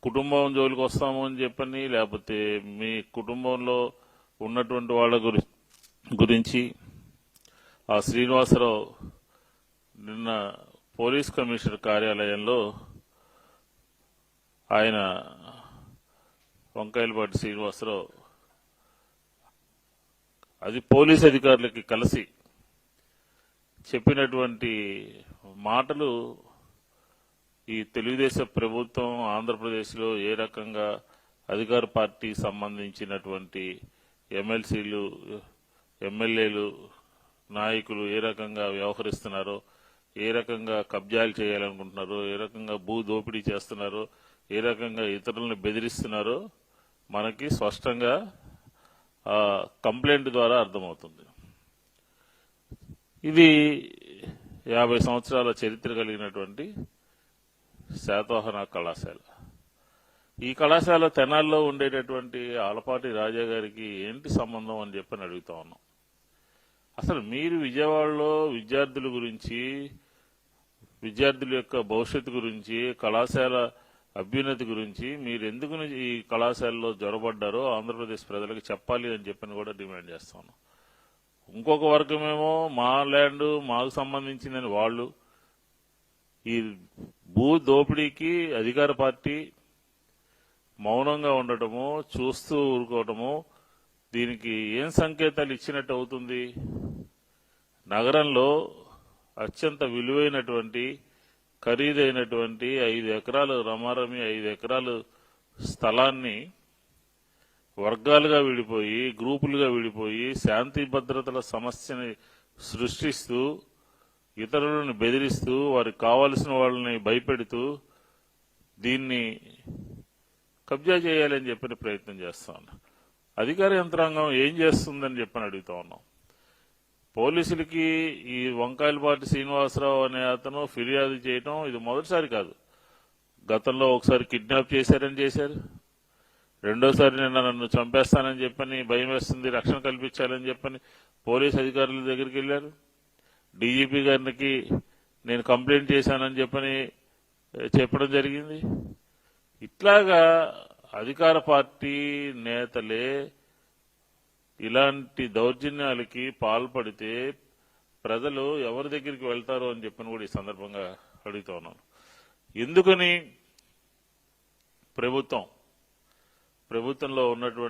కుటుంబం జోలికి వస్తాము అని చెప్పని, లేకపోతే మీ కుటుంబంలో ఉన్నటువంటి వాళ్ళ గురించి ఆ శ్రీనివాసరావు నిన్న పోలీస్ కమిషనర్ కార్యాలయంలో ఆయన వంకాయలపాటి శ్రీనివాసరావు అది పోలీస్ అధికారులకి కలిసి చెప్పినటువంటి మాటలు ఈ తెలుగుదేశం ప్రభుత్వం ఆంధ్రప్రదేశ్లో ఏ రకంగా అధికార పార్టీకి సంబంధించినటువంటి ఎమ్మెల్సీలు ఎమ్మెల్యేలు నాయకులు ఏ రకంగా వ్యవహరిస్తున్నారో, ఏ రకంగా కబ్జాలు చేయాలనుకుంటున్నారో, ఏ రకంగా భూ దోపిడీ చేస్తున్నారో, ఏ రకంగా ఇతరులను బెదిరిస్తున్నారో మనకి స్పష్టంగా కంప్లైంట్ ద్వారా అర్థమవుతుంది. ఇది 50 సంవత్సరాల చరిత్ర కలిగినటువంటి శాతవాహన కళాశాల. ఈ కళాశాల తెనాల్లో ఉండేటటువంటి ఆలపాటి రాజా గారికి ఏంటి సంబంధం అని చెప్పని అడుగుతా ఉన్నాం. అసలు మీరు విజయవాడలో విద్యార్థుల గురించి, విద్యార్థుల యొక్క భవిష్యత్తు గురించి, కళాశాల అభ్యున్నతి గురించి మీరు ఎందుకు ఈ కళాశాలలో జొరబడ్డారో ఆంధ్రప్రదేశ్ ప్రజలకు చెప్పాలి అని చెప్పని కూడా డిమాండ్ చేస్తా ఉన్నాం. ఇంకొక వర్గమేమో మా ల్యాండ్ మాకు సంబంధించిందని వాళ్ళు, ఈ భూ దోపిడీకి అధికార పార్టీ మౌనంగా ఉండటము, చూస్తూ ఊరుకోవటము, దీనికి ఏం సంకేతాలు ఇచ్చినట్టు అవుతుంది? నగరంలో అత్యంత విలువైనటువంటి ఖరీదైనటువంటి 5 ఎకరాలు రమారమి 5 ఎకరాలు స్థలాన్ని వర్గాలుగా విడిపోయి, గ్రూపులుగా విడిపోయి, శాంతి భద్రతల సమస్యని సృష్టిస్తూ, ఇతరులను బెదిరిస్తూ, వారికి కావలసిన వాళ్ళని భయపెడుతూ దీన్ని కబ్జా చేయాలని చెప్పిన ప్రయత్నం చేస్తా ఉన్నాం. అధికార యంత్రాంగం ఏం చేస్తుందని చెప్పని అడుగుతా ఉన్నాం. పోలీసులకి ఈ వంకాయలపాటి శ్రీనివాసరావు అనే అతను ఫిర్యాదు చేయడం ఇది మొదటిసారి కాదు. గతంలో ఒకసారి కిడ్నాప్ చేశారని చేశారు, రెండోసారి నిన్న నన్ను చంపేస్తానని చెప్పని, భయం వేస్తుంది, రక్షణ కల్పించాలని చెప్పని పోలీస్ అధికారుల దగ్గరికి వెళ్లారు. డీజీపీ గారికి నేను కంప్లైంట్ చేశానని చెప్పని చెప్పడం జరిగింది. ఇట్లాగా అధికార పార్టీ నేతలే ఇలాంటి దౌర్జన్యాలకి పాల్పడితే ప్రజలు ఎవరి దగ్గరికి వెళ్తారో అని చెప్పని కూడా ఈ సందర్భంగా అడుగుతా ఉన్నాను. ఎందుకని ప్రభుత్వంలో ఉన్నటువంటి